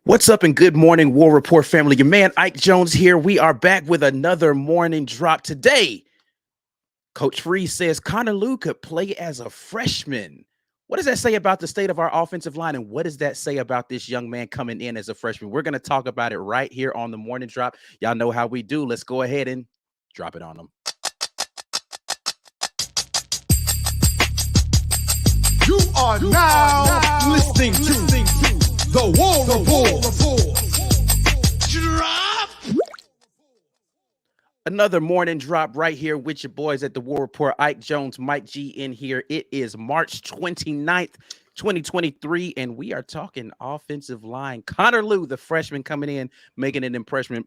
What's up and good morning, War Report family? Your man Ike Jones here. We are back with another morning drop today. Coach Freeze says Connor Lew could play as a freshman. What does that say about the state of our offensive line? And what does that say about this young man coming in as a freshman? We're going to talk about it right here on the morning drop. Y'all know how we do. Let's go ahead and drop it on them. You are now listening to the War Report. Drop. Another morning drop right here with your boys at the War Report. Ike Jones, Mike G in here. It is March 29th, 2023, and we are talking offensive line. Connor Lew, the freshman coming in, making an impression.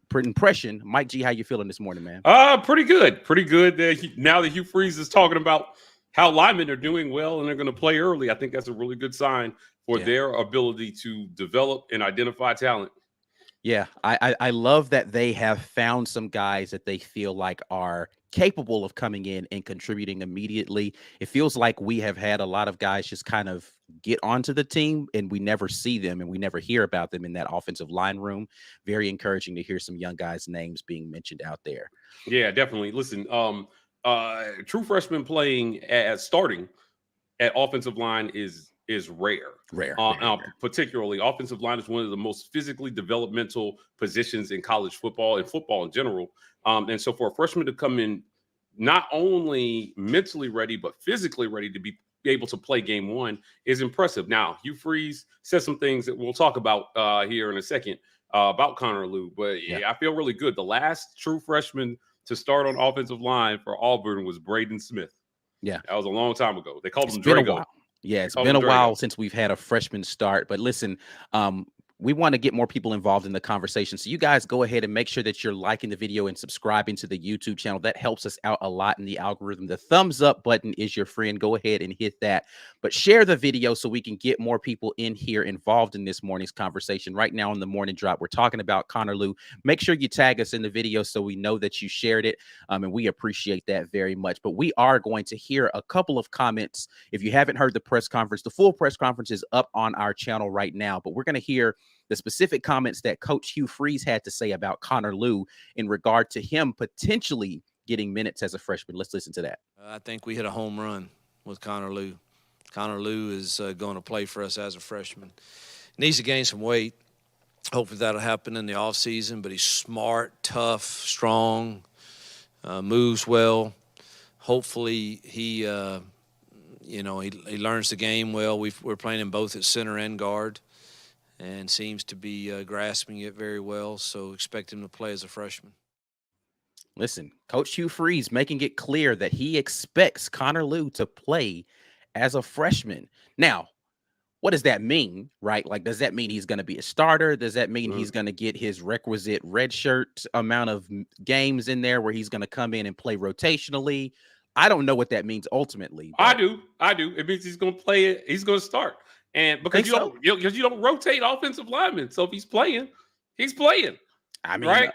Mike G, how you feeling this morning, man? Pretty good. Pretty good. Now that Hugh Freeze is talking about how linemen are doing well and they're going to play early, I think that's a really good sign for their ability to develop and identify talent. Yeah, I love that they have found some guys that they feel like are capable of coming in and contributing immediately. It feels like we have had a lot of guys just kind of get onto the team and we never see them and we never hear about them in that offensive line room. Very encouraging to hear some young guys' names being mentioned out there. Yeah, definitely. Listen, true freshmen playing as starting at offensive line is rare. Rare. Particularly, offensive line is one of the most physically developmental positions in college football and football in general. And so for a freshman to come in not only mentally ready, but physically ready to be able to play game one is impressive. Now, Hugh Freeze said some things that we'll talk about here in a second about Connor Lew, but I feel really good. The last true freshman to start on offensive line for Auburn was Braden Smith. Yeah. That was a long time ago. They called him Drago. Yeah, it's been a while since we've had a freshman start. But listen, we want to get more people involved in the conversation. So you guys go ahead and make sure that you're liking the video and subscribing to the YouTube channel. That helps us out a lot in the algorithm. The thumbs up button is your friend. Go ahead and hit that. But share the video so we can get more people in here involved in this morning's conversation. Right now on the morning drop, we're talking about Connor Lew. Make sure you tag us in the video so we know that you shared it. And we appreciate that very much. But we are going to hear a couple of comments. If you haven't heard the press conference, the full press conference is up on our channel right now. But we're going to hear the specific comments that Coach Hugh Freeze had to say about Connor Lew in regard to him potentially getting minutes as a freshman. Let's listen to that. I think we hit a home run with Connor Lew. Connor Lew is going to play for us as a freshman. Needs to gain some weight. Hopefully that'll happen in the offseason, but he's smart, tough, strong, moves well. Hopefully he learns the game well. We're playing him both at center and guard, and seems to be grasping it very well, so expect him to play as a freshman. Listen, Coach Hugh Freeze making it clear that he expects Connor Lew to play as a freshman. Now, what does that mean, right? Like, does that mean he's going to be a starter? Does that mean he's going to get his requisite redshirt amount of games in there where he's going to come in and play rotationally? I don't know what that means ultimately. I do. It means he's going to play it. He's going to start. And because you don't rotate offensive linemen. So if he's playing, he's playing. I mean, right?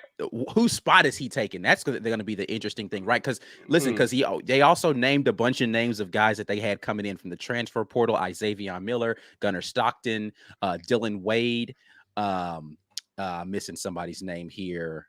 Whose spot is he taking? That's going to be the interesting thing, right? Because listen, because they also named a bunch of names of guys that they had coming in from the transfer portal: Isaiah Miller, Gunnar Stockton, Dylan Wade. Missing somebody's name here,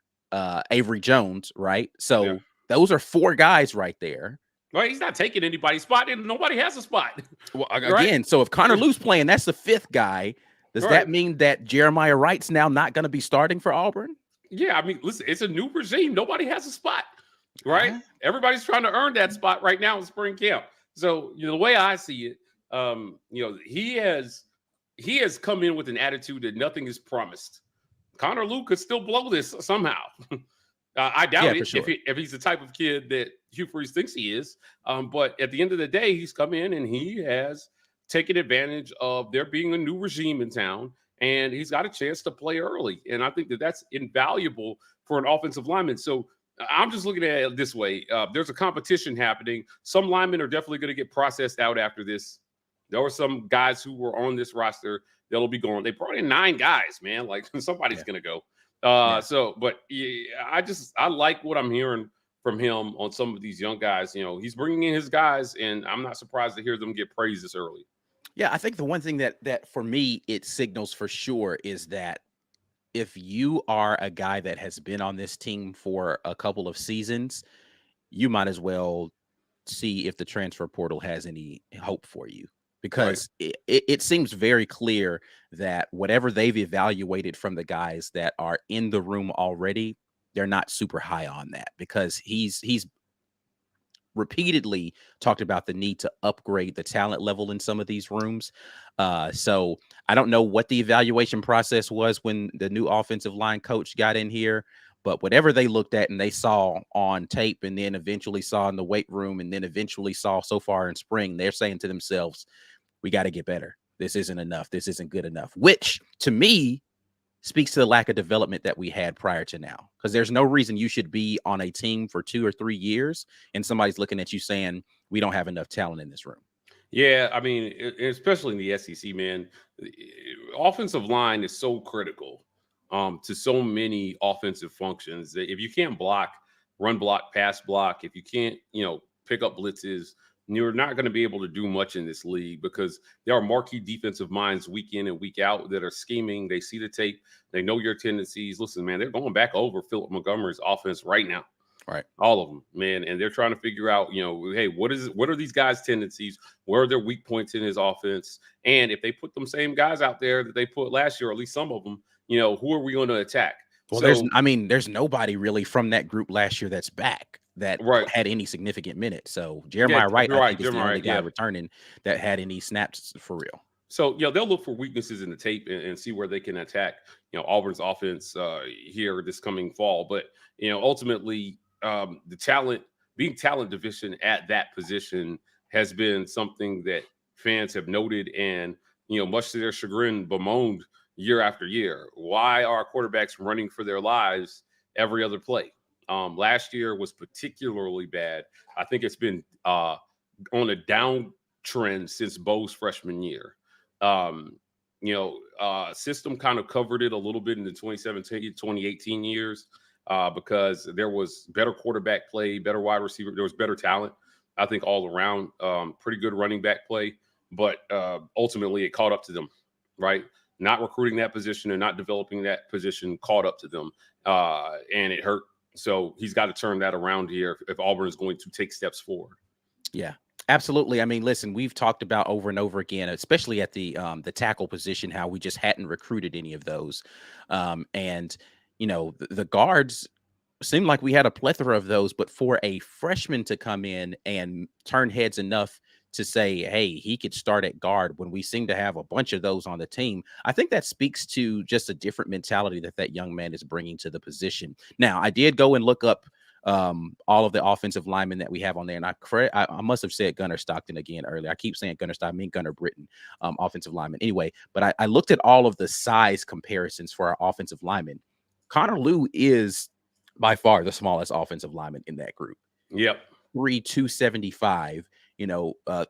Avery Jones, right? So those are four guys right there. Right, he's not taking anybody's spot, and nobody has a spot. Well, again, so if Connor Lew's playing, that's the fifth guy. Does that mean that Jeremiah Wright's now not going to be starting for Auburn? Yeah, I mean, listen, it's a new regime. Nobody has a spot, right? Everybody's trying to earn that spot right now in spring camp. So, the way I see it, he has come in with an attitude that nothing is promised. Connor Lew could still blow this somehow. I doubt it if he's the type of kid that Hugh Freeze thinks he is. But at the end of the day, he's come in and he has taken advantage of there being a new regime in town, and he's got a chance to play early. And I think that that's invaluable for an offensive lineman. So I'm just looking at it this way. There's a competition happening. Some linemen are definitely going to get processed out after this. There were some guys who were on this roster that'll be going. They brought in 9 guys, man. Like, somebody's going to go. But I like what I'm hearing from him on some of these young guys. He's bringing in his guys, and I'm not surprised to hear them get praised this early. Yeah, I think the one thing that for me it signals for sure is that if you are a guy that has been on this team for a couple of seasons, you might as well see if the transfer portal has any hope for you, Right. because it seems very clear that whatever they've evaluated from the guys that are in the room already, they're not super high on that, because he's repeatedly talked about the need to upgrade the talent level in some of these rooms. So I don't know what the evaluation process was when the new offensive line coach got in here, but whatever they looked at and they saw on tape and then eventually saw in the weight room and then eventually saw so far in spring, they're saying to themselves, we got to get better. This isn't enough. This isn't good enough, which to me speaks to the lack of development that we had prior to now. Because there's no reason you should be on a team for 2 or 3 years and somebody's looking at you saying, we don't have enough talent in this room. Yeah, I mean, especially in the SEC, man, offensive line is so critical to so many offensive functions. That if you can't block, run block, pass block, if you can't, pick up blitzes, you're not going to be able to do much in this league, because there are marquee defensive minds week in and week out that are scheming. They see the tape, they know your tendencies. Listen, man, they're going back over Philip Montgomery's offense right now. Right. All of them, man. And they're trying to figure out, hey, what are these guys' tendencies? Where are their weak points in his offense? And if they put them same guys out there that they put last year, or at least some of them, who are we going to attack? Well, So, there's nobody really from that group last year that's back that right. had any significant minutes. So Yeah, Jeremiah Wright, you're I right. think, is the only guy Yeah. returning that had any snaps for real. So, they'll look for weaknesses in the tape and see where they can attack, Auburn's offense here this coming fall. But, ultimately, being talent deficient at that position has been something that fans have noted and, much to their chagrin, bemoaned year after year. Why are quarterbacks running for their lives every other play? Last year was particularly bad. I think it's been on a downtrend since Bo's freshman year. System kind of covered it a little bit in the 2017, 2018 years because there was better quarterback play, better wide receiver. There was better talent, I think, all around. Pretty good running back play, but ultimately it caught up to them, right? Not recruiting that position and not developing that position caught up to them, and it hurt. So he's got to turn that around here if Auburn is going to take steps forward. Yeah, absolutely. I mean, listen, we've talked about over and over again, especially at the tackle position, how we just hadn't recruited any of those. And the guards seemed like we had a plethora of those, but for a freshman to come in and turn heads enough to say, hey, he could start at guard when we seem to have a bunch of those on the team, I think that speaks to just a different mentality that young man is bringing to the position. Now, I did go and look up all of the offensive linemen that we have on there, and I must have said Gunnar Stockton again earlier. I keep saying Gunnar Stockton, I mean Gunnar Britton, offensive lineman. Anyway, but I looked at all of the size comparisons for our offensive linemen. Connor Lew is by far the smallest offensive lineman in that group. Yep. 275.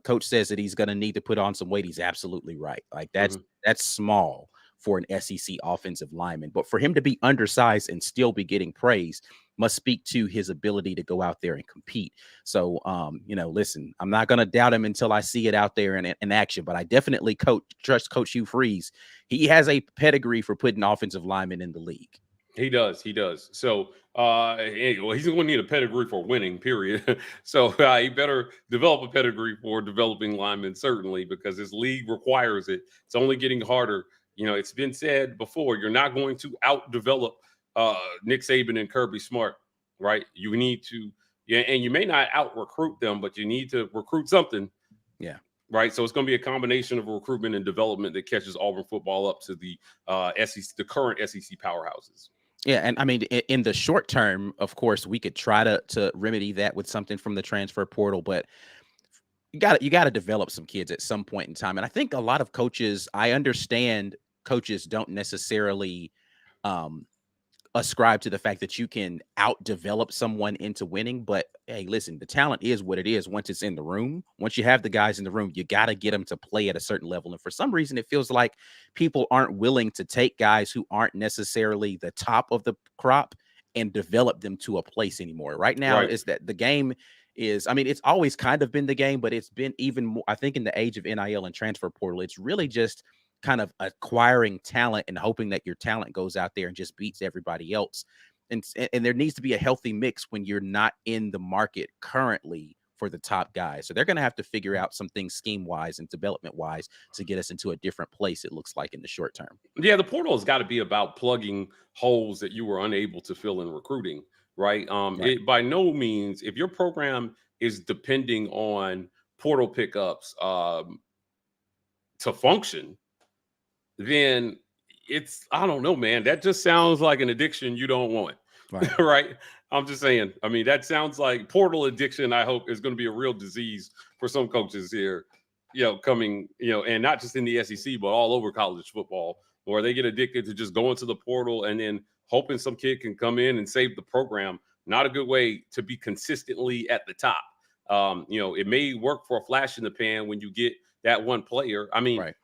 Coach says that he's going to need to put on some weight. He's absolutely right. Like that's small for an SEC offensive lineman, but for him to be undersized and still be getting praise must speak to his ability to go out there and compete. So, listen, I'm not going to doubt him until I see it out there in action, but I definitely trust Coach Hugh Freeze. He has a pedigree for putting offensive linemen in the league. He does. So, he's going to need a pedigree for winning, period. So he better develop a pedigree for developing linemen, certainly, because this league requires it. It's only getting harder. It's been said before, you're not going to outdevelop Nick Saban and Kirby Smart, right? You need to, and you may not out-recruit them, but you need to recruit something. Yeah. Right. So it's going to be a combination of recruitment and development that catches Auburn football up to the SEC, the current SEC powerhouses. Yeah, and I mean, in the short term, of course, we could try to remedy that with something from the transfer portal, but you got to develop some kids at some point in time. And I think a lot of coaches, I understand coaches don't necessarily ascribe to the fact that you can outdevelop someone into winning, but hey, listen, the talent is what it is once it's in the room. Once you have the guys in the room, you got to get them to play at a certain level. And for some reason, it feels like people aren't willing to take guys who aren't necessarily the top of the crop and develop them to a place anymore. Right now, is that the game is, I mean, it's always kind of been the game, but it's been even more, I think, in the age of NIL and transfer portal, it's really just kind of acquiring talent and hoping that your talent goes out there and just beats everybody else. And there needs to be a healthy mix when you're not in the market currently for the top guys. So they're going to have to figure out some things scheme wise and development wise to get us into a different place, it looks like, in the short term. Yeah, the portal has got to be about plugging holes that you were unable to fill in recruiting, right? Right. It by no means, if your program is depending on portal pickups to function, then it's, I don't know, man. That just sounds like an addiction you don't want. Right. Right. I'm just saying. I mean, that sounds like portal addiction. I hope is going to be a real disease for some coaches here, coming, and not just in the SEC, but all over college football, where they get addicted to just going to the portal and then hoping some kid can come in and save the program. Not a good way to be consistently at the top. It may work for a flash in the pan when you get that one player. I mean, Right.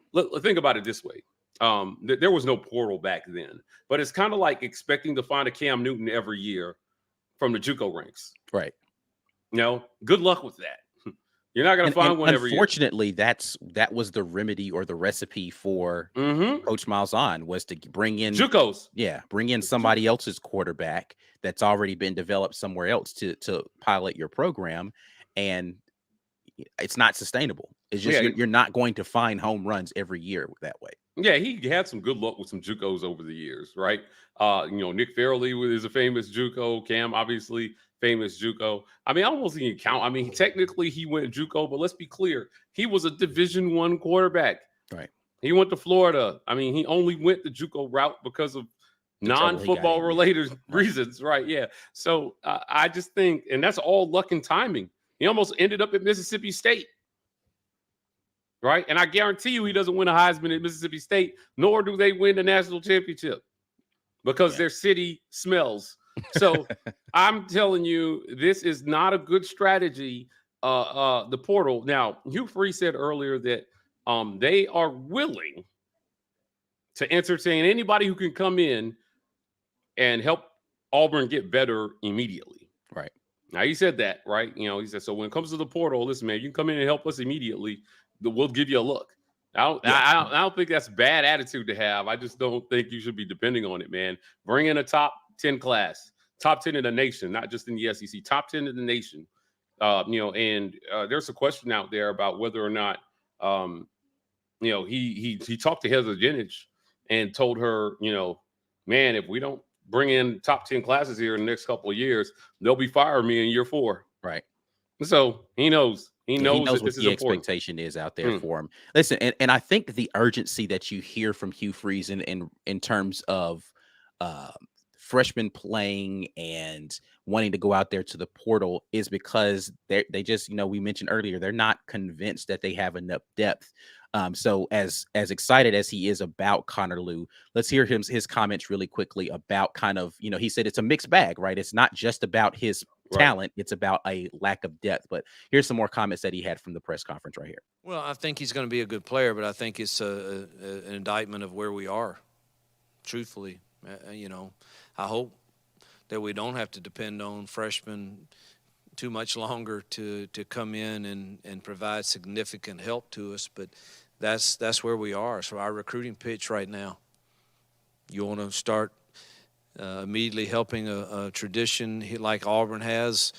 think about it this way. There was no portal back then, but it's kind of like expecting to find a Cam Newton every year from the JUCO ranks. Right. Good luck with that. You're not going to find one every year. Unfortunately, that was the remedy or the recipe for Coach Miles on, was to bring in JUCOs. Yeah, bring in somebody else's quarterback that's already been developed somewhere else to pilot your program, and it's not sustainainable. It's just you're not going to find home runs every year that way. Yeah, he had some good luck with some JUCOs over the years, right? Nick Fairley is a famous JUCO. Cam, obviously, famous JUCO. I mean, I almost even count. I mean, technically he went JUCO, but let's be clear, he was a Division I quarterback. Right. He went to Florida. I mean, he only went the JUCO route because of non-football related reasons, right? Yeah. So I just think, and that's all luck and timing. He almost ended up at Mississippi State. Right. And I guarantee you he doesn't win a Heisman at Mississippi State, nor do they win the national championship because their city smells. So I'm telling you, this is not a good strategy. The portal. Now, Hugh Freeze said earlier that they are willing to entertain anybody who can come in and help Auburn get better immediately. Right. Now, he said that, right? He said, so when it comes to the portal, listen, man, you can come in and help us immediately. We'll give you a look. I don't think that's a bad attitude to have. I just don't think you should be depending on it, man. Bring in a top 10 class, top 10 in the nation, not just in the SEC, top 10 in the nation. And there's a question out there about whether or not, he talked to Heather Dinich and told her, man, if we don't bring in top 10 classes here in the next couple of years, they'll be firing me in year 4. Right. So he knows. He knows what this the is expectation is out there for him. Listen, and I think the urgency that you hear from Hugh Freeze in terms of freshmen playing and wanting to go out there to the portal is because they just, we mentioned earlier, they're not convinced that they have enough depth. So as excited as he is about Connor Lew, let's hear his comments really quickly about kind of, he said it's a mixed bag, right? It's not just about his talent, it's about a lack of depth. But here's some more comments that he had from the press conference right here. Well, I think he's going to be a good player, but I think it's an indictment of where we are, truthfully. I hope that we don't have to depend on freshmen too much longer to come in and provide significant help to us, but that's where we are. So our recruiting pitch right now, you want to start immediately helping a tradition like Auburn has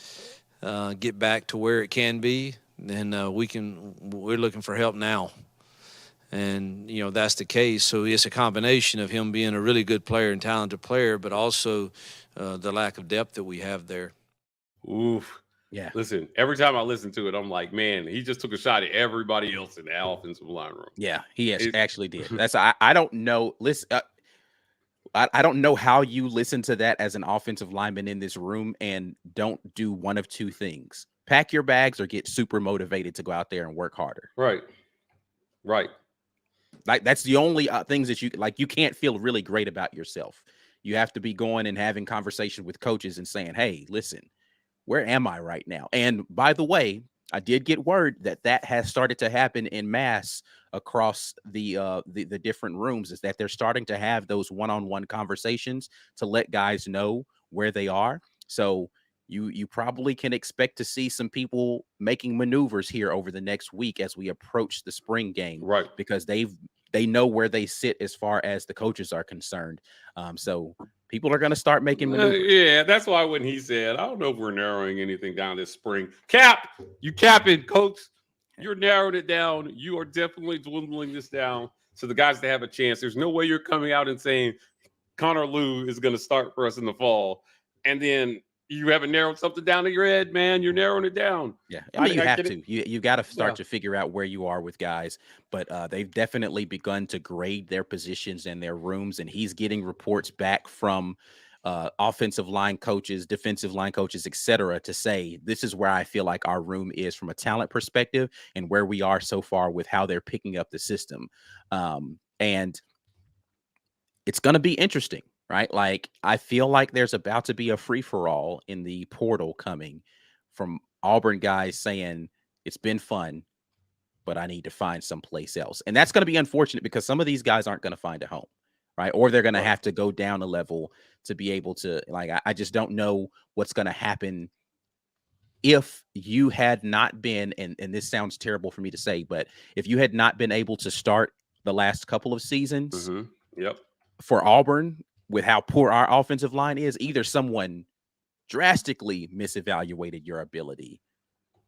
get back to where it can be, then we're looking for help now. And, that's the case. So it's a combination of him being a really good player and talented player, but also the lack of depth that we have there. Oof. Yeah. Listen, every time I listen to it, I'm like, man, he just took a shot at everybody else in the offensive line room. Yeah, he actually did. That's I don't know. Listen, I don't know how you listen to that as an offensive lineman in this room and don't do one of two things: pack your bags or get super motivated to go out there and work harder. Right. Like that's the only things that you can't feel really great about yourself. You have to be going and having conversation with coaches and saying, hey, listen, where am I right now? And by the way, I did get word that has started to happen in mass across the different rooms, is that they're starting to have those one-on-one conversations to let guys know where they are. So you probably can expect to see some people making maneuvers here over the next week as we approach the spring game, right? Because they've they know where they sit as far as the coaches are concerned. So people are going to start making maneuvers. Yeah, that's why when he said, I don't know if we're narrowing anything down this spring. Cap, you capping, coach. You're narrowing it down. You are definitely dwindling this down so the guys to have a chance. There's no way you're coming out and saying Connor Lew is going to start for us in the fall. And then you haven't narrowed something down in your head, man. You're narrowing it down. Yeah, you have to. You got to start to figure out where you are with guys. But they've definitely begun to grade their positions and their rooms, and he's getting reports back from offensive line coaches, defensive line coaches, etc., to say this is where I feel like our room is from a talent perspective, and where we are so far with how they're picking up the system. And it's going to be interesting. Right. Like, I feel like there's about to be a free for all in the portal coming from Auburn guys saying it's been fun, but I need to find someplace else. And that's going to be unfortunate because some of these guys aren't going to find a home. Right. Or they're going to have to go down a level to be able to, like, I just don't know what's going to happen if you had not been, and this sounds terrible for me to say, but if you had not been able to start the last couple of seasons for Auburn, with how poor our offensive line is, either someone drastically misevaluated your ability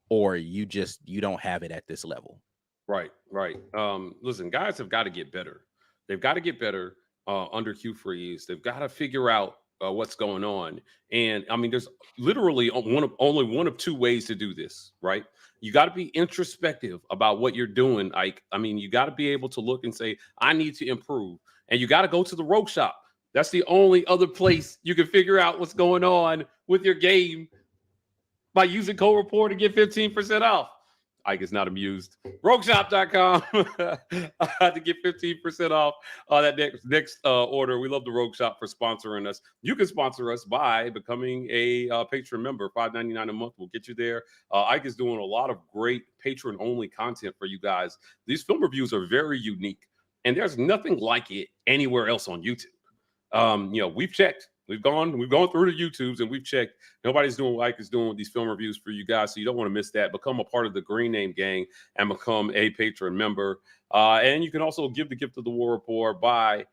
or you don't have it at this level. Right. Listen, guys have got to get better. They've got to get better under Hugh Freeze. They've got to figure out what's going on. And I mean, there's literally only one of two ways to do this, right? You got to be introspective about what you're doing. Like, I mean, you got to be able to look and say, I need to improve. And you got to go to the Rogue Shop. That's the only other place you can figure out what's going on with your game by using code report to get 15% off. Ike is not amused. RogueShop.com to get 15% off that next order. We love the Rogue Shop for sponsoring us. You can sponsor us by becoming a patron member. $5.99 a month will get you there. Ike is doing a lot of great patron-only content for you guys. These film reviews are very unique, and there's nothing like it anywhere else on YouTube. We've checked. We've gone through the YouTubes and we've checked. Nobody's doing what Ike is doing with these film reviews for you guys, so you don't want to miss that. Become a part of the Green Name Gang and become a patron member. And you can also give the gift of the War Report by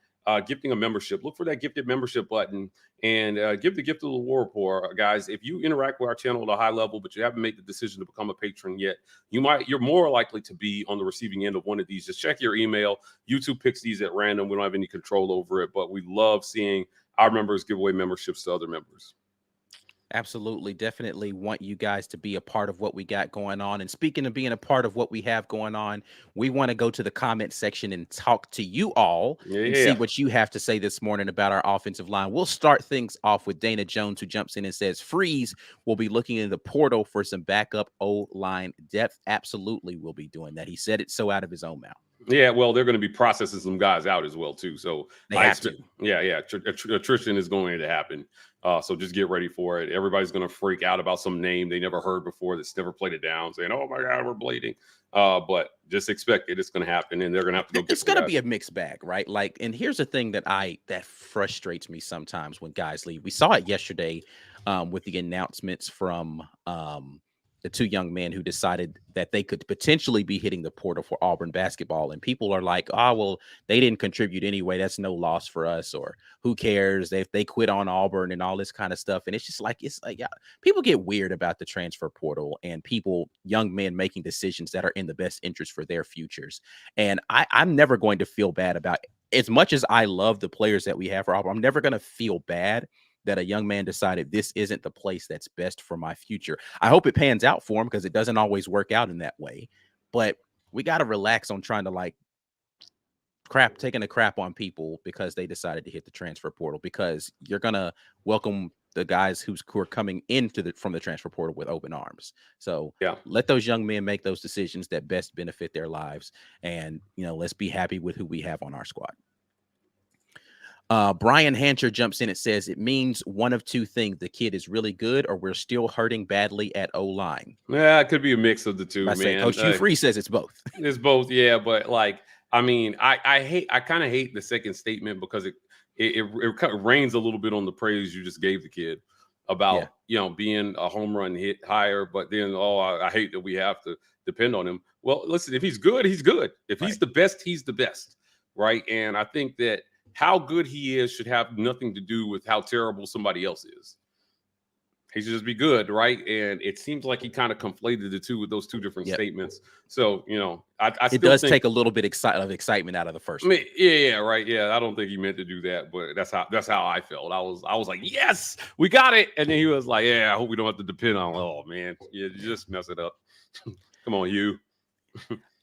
gifting a membership. Look for that gifted membership button and give the gift of the War Report, guys. If you interact with our channel at a high level, but you haven't made the decision to become a patron yet, you're more likely to be on the receiving end of one of these. Just check your email. YouTube picks these at random. We don't have any control over it, but we love seeing our members give away memberships to other members. Absolutely. Definitely want you guys to be a part of what we got going on. And speaking of being a part of what we have going on, we want to go to the comment section and talk to you all and see what you have to say this morning about our offensive line. We'll start things off with Dana Jones, who jumps in and says, Freeze will be looking in the portal for some backup O-line depth. Absolutely, we'll be doing that. He said it so out of his own mouth. Yeah, well, they're going to be processing some guys out as well, too. So they have to. Yeah. Attrition is going to happen. So just get ready for it. Everybody's going to freak out about some name they never heard before that's never played it down, saying, oh, my God, we're bleeding. But just expect it. It's going to happen, and they're going to have to go get It's going to be a mixed bag, right? Like, and here's the thing that frustrates me sometimes when guys leave. We saw it yesterday with the announcements from the two young men who decided that they could potentially be hitting the portal for Auburn basketball. And people are like, oh, well, they didn't contribute anyway. That's no loss for us, or who cares if they quit on Auburn and all this kind of stuff. And it's like, yeah, people get weird about the transfer portal and young men making decisions that are in the best interest for their futures. And I'm never going to feel bad about it. As much as I love the players that we have for Auburn, I'm never going to feel bad that a young man decided this isn't the place that's best for my future. I hope it pans out for him because it doesn't always work out in that way. But we got to relax on trying to taking a crap on people because they decided to hit the transfer portal, because you're going to welcome the guys who are coming from the transfer portal with open arms. So let those young men make those decisions that best benefit their lives. And, let's be happy with who we have on our squad. Brian Hancher jumps in and says it means one of two things: the kid is really good, or we're still hurting badly at O-line. Yeah, it could be a mix of the two, man. Coach Hugh Freeze says it's both. It's both, yeah. But I kind of hate the second statement because it kind of rains a little bit on the praise you just gave the kid about being a home run hit higher. But then I hate that we have to depend on him. Well, listen, if he's good, he's good. If he's the best, he's the best. right? And I think that how good he is should have nothing to do with how terrible somebody else is. He should just be good, right? And it seems like he kind of conflated the two with those two different statements. So, I It still does think take a little bit of excitement out of the first I mean, one. yeah, right. Yeah, I don't think he meant to do that, but that's how I felt. I was like, yes, we got it. And then he was like, yeah, I hope we don't have to depend on. Oh man, yeah, you just mess it up. Come on, you.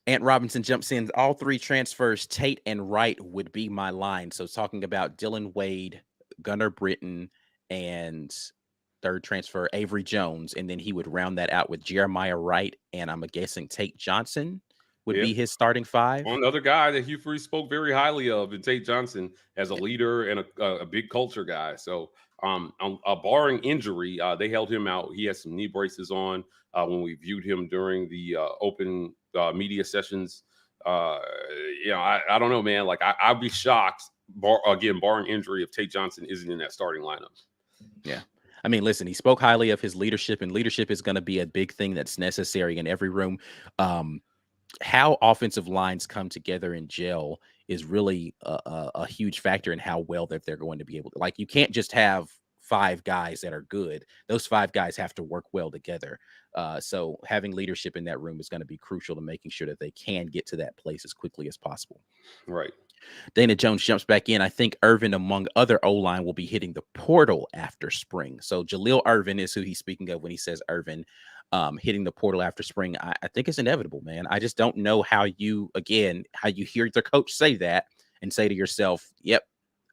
Ant Robinson jumps in. All three transfers, Tate and Wright, would be my line. So talking about Dylan Wade, Gunnar Britton, and third transfer Avery Jones, and then he would round that out with Jeremiah Wright, and I'm guessing Tate Johnson would Yeah. be his starting five. Another guy that Hugh Freeze spoke very highly of, and Tate Johnson as a leader and a big culture guy. So, barring injury, they held him out. He had some knee braces on when we viewed him during the open media sessions. I don't know, man. Like I'd be shocked, barring injury, if Tate Johnson isn't in that starting lineup. Yeah. I mean, listen, he spoke highly of his leadership, and leadership is going to be a big thing that's necessary in every room. How offensive lines come together and gel is really a huge factor in how well that they're going to be able to. Like, you can't just have 5 guys that are good. Those 5 guys have to work well together. So having leadership in that room is going to be crucial to making sure that they can get to that place as quickly as possible. Right. Dana Jones jumps back in. I think Irvin, among other O-line, will be hitting the portal after spring. So Jaleel Irvin is who he's speaking of when he says Irvin hitting the portal after spring. I think it's inevitable, man. I just don't know how you hear the coach say that and say to yourself, yep,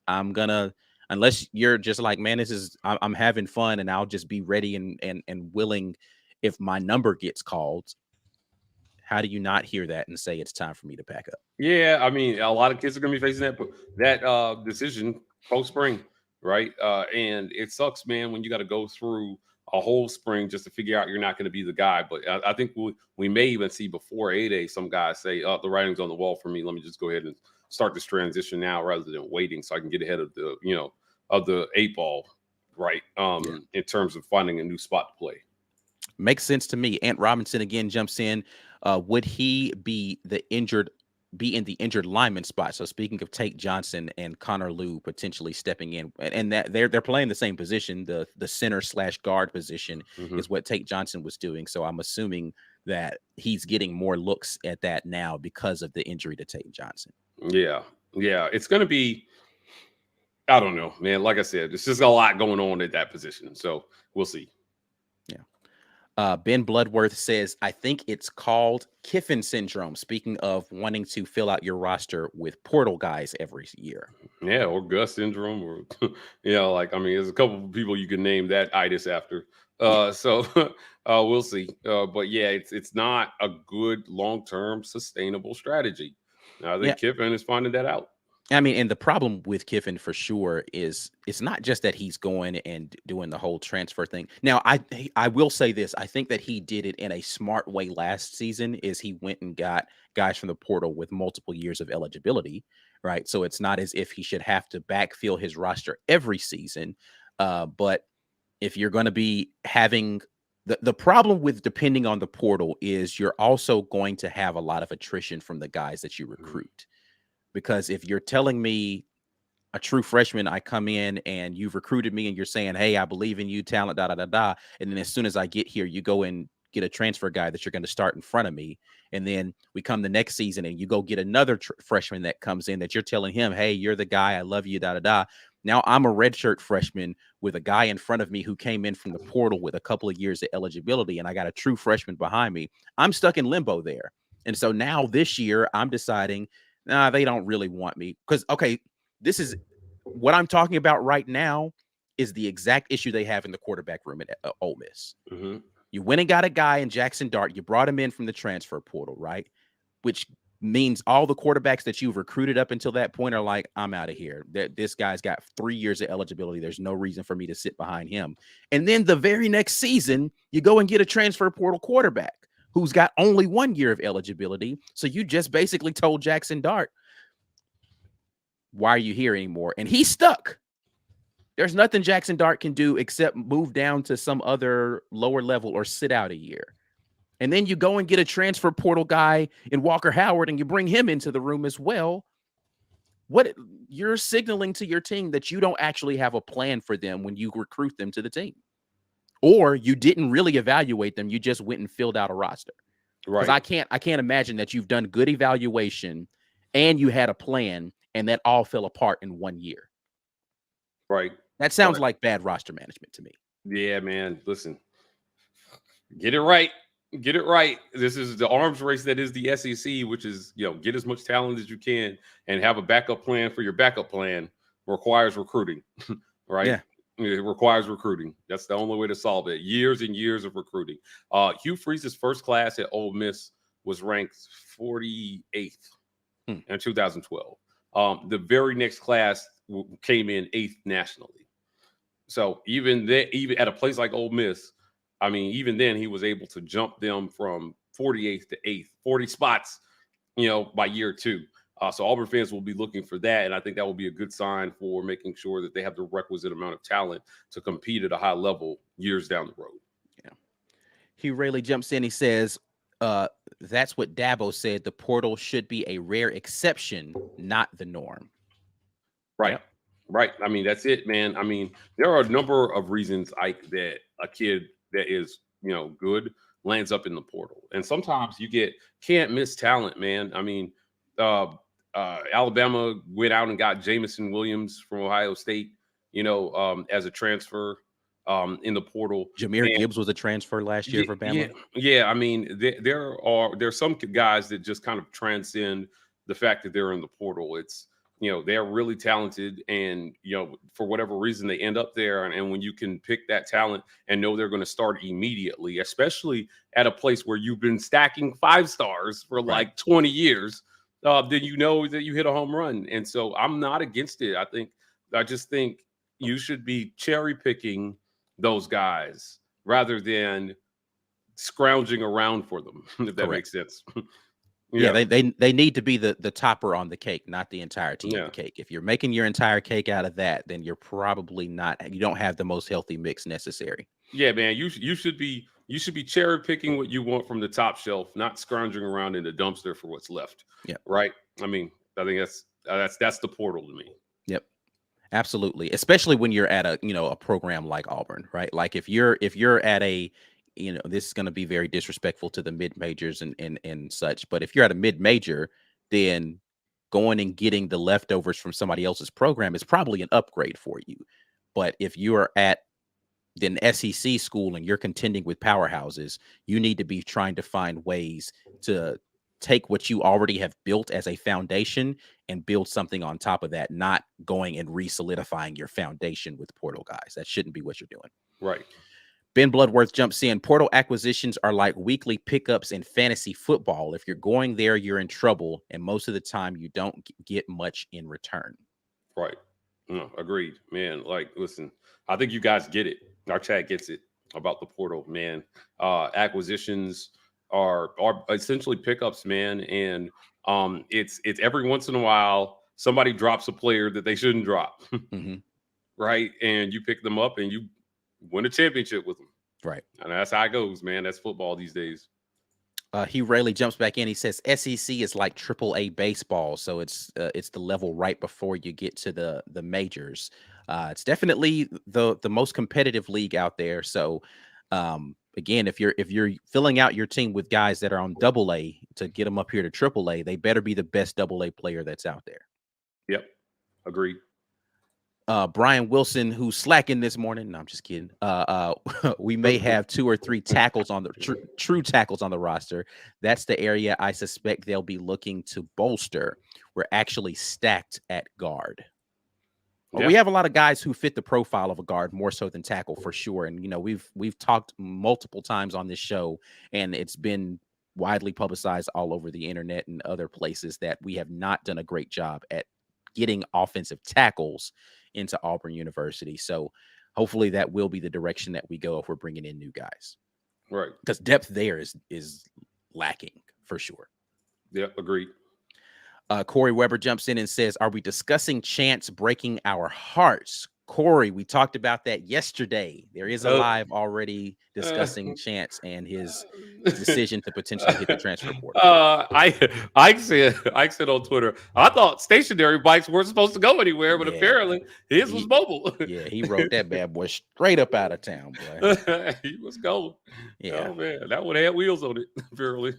I'm gonna, unless you're just like, man, I'm having fun and I'll just be ready and willing if my number gets called. How do you not hear that and say it's time for me to pack up? Yeah, I mean, a lot of kids are going to be facing that decision post spring, right? And it sucks, man, when you got to go through a whole spring just to figure out you're not going to be the guy. But I think we may even see before A-Day some guys say, "Oh, the writing's on the wall for me. Let me just go ahead and start this transition now rather than waiting, so I can get ahead of the 8 ball, right? In terms of finding a new spot to play." Makes sense to me. Ant Robinson again jumps in. Would he be in the injured lineman spot? So speaking of Tate Johnson and Connor Lew potentially stepping in, and that they're playing the same position, the center/guard position is what Tate Johnson was doing. So I'm assuming that he's getting more looks at that now because of the injury to Tate Johnson. Yeah, it's going to be. I don't know, man. Like I said, there's just a lot going on at that position, so we'll see. Ben Bloodworth says, I think it's called Kiffin syndrome. Speaking of wanting to fill out your roster with portal guys every year. Yeah, or Gus syndrome, or there's a couple of people you can name that itis after. So we'll see. But yeah, it's not a good long-term sustainable strategy. I think Kiffin is finding that out. I mean, and the problem with Kiffin for sure is it's not just that he's going and doing the whole transfer thing. Now, I will say this. I think that he did it in a smart way last season, is he went and got guys from the portal with multiple years of eligibility, right? So it's not as if he should have to backfill his roster every season. But if you're going to be having the problem with depending on the portal is you're also going to have a lot of attrition from the guys that you recruit. Because if you're telling me a true freshman, I come in and you've recruited me and you're saying, hey, I believe in you, talent, and then as soon as I get here, you go and get a transfer guy that you're going to start in front of me. And then we come the next season and you go get another freshman that comes in that you're telling him, hey, you're the guy, I love you, Now I'm a redshirt freshman with a guy in front of me who came in from the portal with a couple of years of eligibility, and I got a true freshman behind me. I'm stuck in limbo there. And so now this year I'm deciding, nah, they don't really want me. Because, okay, this is what I'm talking about right now is the exact issue they have in the quarterback room at Ole Miss. Mm-hmm. You went and got a guy in Jackson Dart. You brought him in from the transfer portal, right? Which means all the quarterbacks that you've recruited up until that point are like, I'm out of here. This guy's got 3 years of eligibility. There's no reason for me to sit behind him. And then the very next season, you go and get a transfer portal quarterback who's got only 1 year of eligibility. So you just basically told Jackson Dart, why are you here anymore? And he's stuck. There's nothing Jackson Dart can do except move down to some other lower level or sit out a year. And then you go and get a transfer portal guy in Walker Howard and you bring him into the room as well. what you're signaling to your team that you don't actually have a plan for them when you recruit them to the team, or you didn't really evaluate them. You just went and filled out a roster. Because Right. I can't imagine that you've done good evaluation and you had a plan and that all fell apart in 1 year. Right. That sounds Right. like bad roster management to me. Yeah, man. Listen, get it right. Get it right. This is the arms race that is the SEC, which is, get as much talent as you can and have a backup plan for your backup plan requires recruiting, right? Yeah. It requires recruiting. That's the only way to solve it. Years and years of recruiting. Hugh Freeze's first class at Ole Miss was ranked 48th in 2012. The very next class came in 8th nationally. So even at a place like Ole Miss, I mean, even then he was able to jump them from 48th to 8th, 40 spots, by year 2. So Auburn fans will be looking for that, and I think that will be a good sign for making sure that they have the requisite amount of talent to compete at a high level years down the road. Yeah. Hugh Rayleigh jumps in. He says, that's what Dabo said. The portal should be a rare exception, not the norm. Right. Yep. Right. I mean, that's it, man. I mean, there are a number of reasons, Ike, that a kid that is, good lands up in the portal. And sometimes you can't miss talent, man. I mean, Alabama went out and got Jamison Williams from Ohio State, as a transfer in the portal. Jahmyr Gibbs was a transfer last year for Bama. Yeah. I mean, there's some guys that just kind of transcend the fact that they're in the portal. It's, they're really talented, and for whatever reason they end up there. And when you can pick that talent and know they're going to start immediately, especially at a place where you've been stacking 5 stars for like 20 years, then you know that you hit a home run. And so I'm not against it. I just think you should be cherry picking those guys rather than scrounging around for them, if that makes sense. Yeah, they need to be the topper on the cake, not the entirety of the cake. If you're making your entire cake out of that, then you're probably not. You don't have the most healthy mix necessary. Yeah, man, you should be cherry picking what you want from the top shelf, not scrounging around in the dumpster for what's left. Yeah, right. I mean, I think that's the portal to me. Yep, absolutely. Especially when you're at a program like Auburn, right? Like if you're at a this is going to be very disrespectful to the mid majors and such. But if you're at a mid major, then going and getting the leftovers from somebody else's program is probably an upgrade for you. But if you are at an SEC school and you're contending with powerhouses, you need to be trying to find ways to take what you already have built as a foundation and build something on top of that, not going and re-solidifying your foundation with portal guys. That shouldn't be what you're doing. Right. Ben Bloodworth jumps in. Portal acquisitions are like weekly pickups in fantasy football. If you're going there, you're in trouble. And most of the time you don't get much in return. Right. No, agreed, man. Like, listen, I think you guys get it. Our chat gets it about the portal, man. Acquisitions are essentially pickups, man. And it's every once in a while somebody drops a player that they shouldn't drop. Right. And you pick them up and you win a championship with them. Right. And that's how it goes, man. That's football these days. Hugh Rayleigh jumps back in. He says SEC is like AAA baseball. So it's the level right before you get to the majors. It's definitely the most competitive league out there. So again, if you're filling out your team with guys that are on AA to get them up here to AAA, they better be the best AA player that's out there. Yep. Agreed. Brian Wilson, who's slacking this morning. No, I'm just kidding. We may have 2 or 3 tackles on the true tackles on the roster. That's the area I suspect they'll be looking to bolster. We're actually stacked at guard. Yeah. We have a lot of guys who fit the profile of a guard more so than tackle for sure. And we've talked multiple times on this show, and it's been widely publicized all over the internet and other places that we have not done a great job at getting offensive tackles into Auburn University. So hopefully that will be the direction that we go if we're bringing in new guys. Right. Because depth there is lacking for sure. Yeah, agreed. Corey Weber jumps in and says, are we discussing Chance breaking our hearts? Corey, we talked about that yesterday. There is a Uh, live already uh, discussing Chance and his decision to potentially hit the transfer portal. I said on Twitter, I thought stationary bikes weren't supposed to go anywhere, but Yeah, apparently his was he mobile. yeah, he rode that bad boy straight up out of town, boy. He was going. Yeah. Oh man, that one had wheels on it, apparently.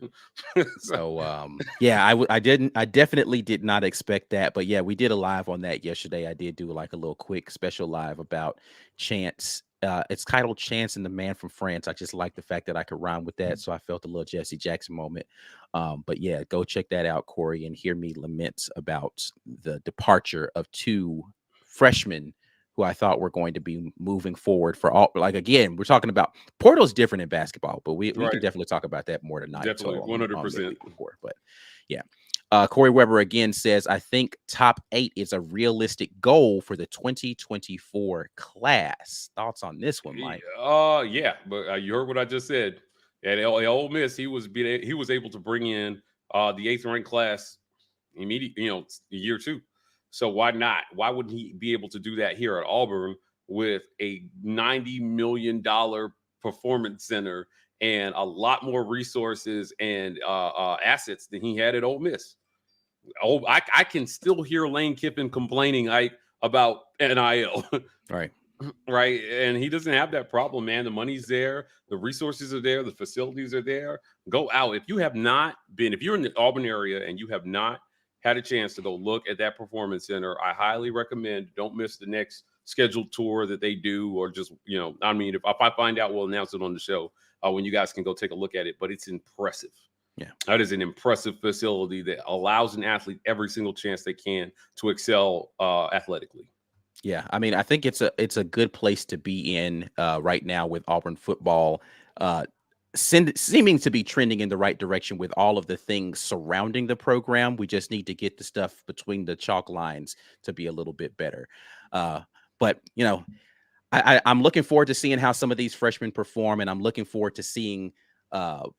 So yeah, I definitely did not expect that. But yeah, we did a live on that yesterday. I did do like a little quick special live about Chance. It's titled Chance and the Man from France. I just like the fact that I could rhyme with that. So I felt a little Jesse Jackson moment. But yeah, go check that out, Corey, and hear me lament about the departure of two freshmen who I thought were going to be moving forward for all. Like again, we're talking about portal's different in basketball, but we can Right. definitely talk about that more tonight. Definitely, So 100%. midweek report, but yeah. Corey Weber again says, I think top 8 is a realistic goal for the 2024 class. Thoughts on this one, Mike? Yeah, but you heard what I just said. At Ole Miss, he was able to bring in the 8th ranked class immediately, year 2. So why not? Why wouldn't he be able to do that here at Auburn with a $90 million performance center and a lot more resources and assets than he had at Ole Miss? Oh, I can still hear Lane Kiffin complaining about NIL. Right. Right. And he doesn't have that problem, man. The money's there, the resources are there, the facilities are there. Go out. If you're in the Auburn area and you have not had a chance to go look at that performance center, I highly recommend don't miss the next scheduled tour that they do, or just, if I find out, we'll announce it on the show when you guys can go take a look at it. But it's impressive. Yeah. That is an impressive facility that allows an athlete every single chance they can to excel athletically. Yeah, I mean, I think it's a good place to be in right now with Auburn football seeming to be trending in the right direction with all of the things surrounding the program. We just need to get the stuff between the chalk lines to be a little bit better. But I'm looking forward to seeing how some of these freshmen perform, and I'm looking forward to seeing all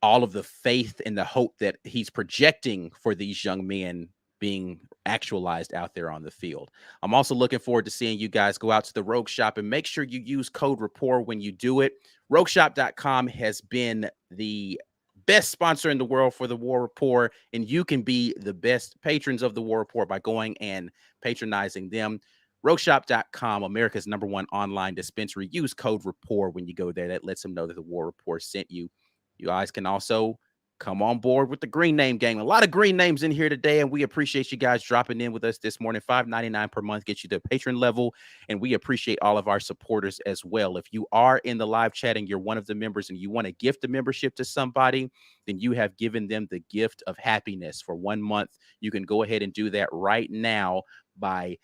of the faith and the hope that he's projecting for these young men being actualized out there on the field. I'm also looking forward to seeing you guys go out to the Rogue Shop and make sure you use code rapport when you do it. RogueShop.com has been the best sponsor in the world for the War Report, and you can be the best patrons of the War Report by going and patronizing them. RogueShop.com, America's #1 online dispensary. Use code rapport when you go there. That lets them know that the War Report sent you. You guys can also come on board with the green name gang. A lot of green names in here today, and we appreciate you guys dropping in with us this morning. $5.99 per month gets you the patron level, and we appreciate all of our supporters as well. If you are in the live chat and you're one of the members and you want to gift a membership to somebody, then you have given them the gift of happiness for 1 month. You can go ahead and do that right now by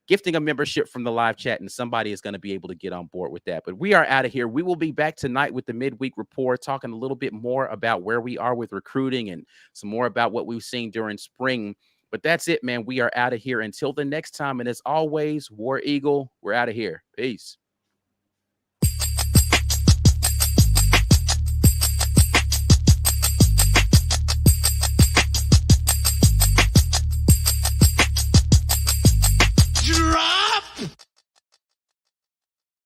gifting a membership from the live chat, and somebody is going to be able to get on board with that. But we are out of here. We will be back tonight with the midweek report, talking a little bit more about where we are with recruiting and some more about what we've seen during spring. But that's it, man. We are out of here until the next time. And as always, War Eagle, we're out of here. Peace.